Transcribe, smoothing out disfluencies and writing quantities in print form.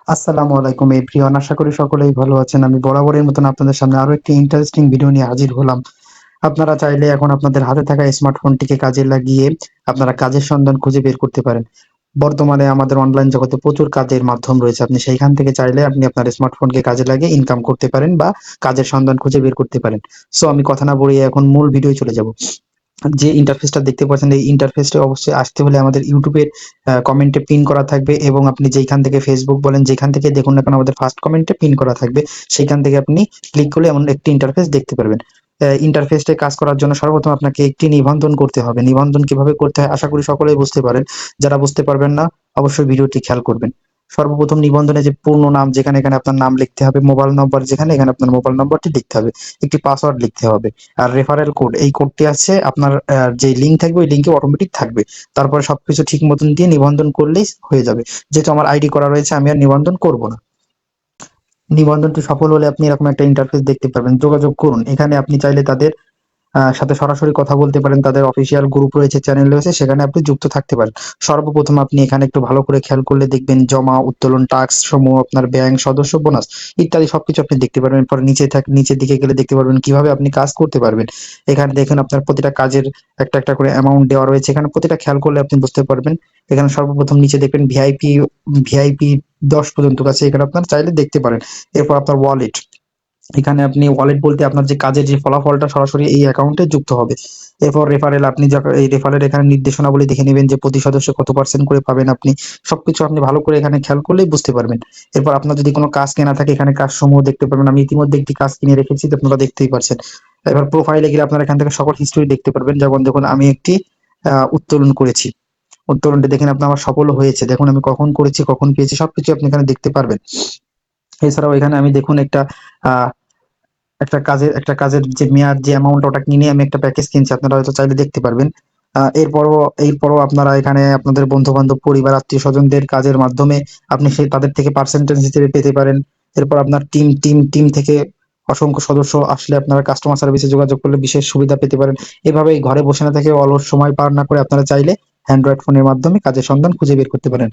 আসসালামু আলাইকুম এভরিওয়ান, আশা করি সকলেই ভালো আছেন। আমি বরাবরের মতন আপনাদের সামনে আরো একটি ইন্টারেস্টিং ভিডিও নিয়ে হাজির হলাম। আপনারা চাইলে এখন আপনাদের হাতে থাকা স্মার্টফোনটিকে কাজে লাগিয়ে আপনারা কাজের সন্ধান খুঁজে বের করতে পারেন। বর্তমানে আমাদের অনলাইন জগতে প্রচুর কাজের মাধ্যম রয়েছে। আপনি সেইখান থেকে চাইলে আপনি আপনার স্মার্টফোনকে কাজে লাগিয়ে ইনকাম করতে পারেন বা কাজের সন্ধান খুঁজে বের করতে পারেন। সো আমি কথা না বাড়িয়ে এখন মূল ভিডিও চলে যাব। যে ইন্টারফেসটা দেখতে পাচ্ছেন, এই ইন্টারফেসটা অবশ্যই আসতে হলে আমাদের ইউটিউবের কমেন্টে পিন করা থাকবে, এবং আপনি যেখান থেকে ফেসবুক বলেন যেখান থেকে দেখুন না কেন আমাদের ফার্স্ট কমেন্টে পিন করা থাকবে। সেখান থেকে আপনি ক্লিক করলে এমন একটি ইন্টারফেস দেখতে পারবেন। ইন্টারফেসটা কাজ করার জন্য সর্বপ্রথম আপনাকে একটি নিবন্ধন করতে হবে। নিবন্ধন কিভাবে করতে হয় আশা করি সকলেই বুঝতে পারেন। যারা বুঝতে পারবেন না অবশ্যই ভিডিওটি খেয়াল করবেন। সর্বপ্রথম নিবন্ধনে যে পূর্ণ নাম, যেখানে এখানে আপনার নাম লিখতে হবে, মোবাইল নম্বর যেখানে এখানে আপনার মোবাইল নম্বরটি লিখতে হবে, একটি পাসওয়ার্ড লিখতে হবে। আর রেফারেল কোড, এই কোডটি আছে আপনার যে লিঙ্ক থাকবে ওই লিঙ্কে অটোমেটিক থাকবে। তারপরে সবকিছু ঠিক মতন দিয়ে নিবন্ধন করলেই হয়ে যাবে। যেহেতু আমার আইডি করা রয়েছে আমি আর নিবন্ধন করব না। নিবন্ধনটি সফল হলে আপনি এরকম একটা ইন্টারফেস দেখতে পাবেন। যোগাযোগ করুন, এখানে আপনি চাইলে তাদের সাথে সরাসরি কথা বলতে পারেন। তাদের অফিসিয়াল গ্রুপ রয়েছে, চ্যানেল রয়েছে, সেখানে আপনি যুক্ত থাকতে পারেন। সর্বপ্রথম আপনি এখানে একটু ভালো করে খেয়াল করলে দেখবেন জমা, উত্তোলন, টাস্ক সমূহ, আপনার ব্যাংক, সদস্য, বোনাস ইত্যাদি সবকিছু আপনি দেখতে পারবেন। পরে নিচের দিকে গেলে দেখতে পারবেন কিভাবে আপনি কাজ করতে পারবেন। এখানে দেখেন আপনার প্রতিটা কাজের একটা একটা করে অ্যামাউন্ট দেওয়া রয়েছে। এখানে প্রতিটা খেয়াল করলে আপনি বুঝতে পারবেন। এখানে সর্বপ্রথম নিচে দেখবেন ভিআইপি, ভিআইপি 10 পর্যন্ত আছে, এখানে আপনার চাইলে দেখতে পারেন। এরপর আপনার ওয়ালেট, এখানে আপনি ওয়ালেট বলতে আপনার যে কাজের যে ফলাফলটা সরাসরি এই অ্যাকাউন্টে যুক্ত হবে। এরপর রেফারেল, আপনি এই রেফারেল এখানে নির্দেশনাবলী দেখে নেবেন যে প্রতি সদস্য কত পার্সেন্ট করে পাবেন আপনি। সবকিছু আপনি ভালো করে এখানে খেয়াল করলেই বুঝতে পারবেন। এরপর আপনার যদি কোনো কাজ কেনা থাকে এখানে কাজ সমূহ দেখতে পারবেন। আমি ইতিমধ্যে একটি কাজ কিনে রেখেছি, তো আপনারা দেখতেই পারছেন। এবার প্রোফাইলে গেলে আপনারা এখান থেকে সকল হিস্ট্রি দেখতে পারবেন। যেমন দেখুন আমি একটি উত্তোলন করেছি, উত্তোলনটি দেখেন আপনার আমার সফল হয়েছে। দেখুন আমি কখন করেছি, কখন পেয়েছি, সবকিছু আপনি এখানে দেখতে পারবেন। এছাড়াও এখানে আমি দেখুন আহ একটা কাজের যে মেয়াদ, যে অ্যামাউন্ট, ওটা কিনে আমি একটা প্যাকেজ কিনছি, আপনারা হয়তো চাইলে দেখতে পারবেন। এরপরও আপনারা এখানে আপনাদের বন্ধু বান্ধব, পরিবার, আত্মীয় স্বজনদের কাজের মাধ্যমে আপনি সেই তাদের থেকে পার্সেন্টেজ হিসেবে পেতে পারেন। এরপর আপনার টিম থেকে অসংখ্য সদস্য আসলে আপনারা কাস্টমার সার্ভিসে যোগাযোগ করলে বিশেষ সুবিধা পেতে পারেন। এভাবেই ঘরে বসে না থেকে অলস সময় পার না করে আপনারা চাইলে অ্যান্ড্রয়েড ফোনের মাধ্যমে কাজের সন্ধান খুঁজে বের করতে পারেন।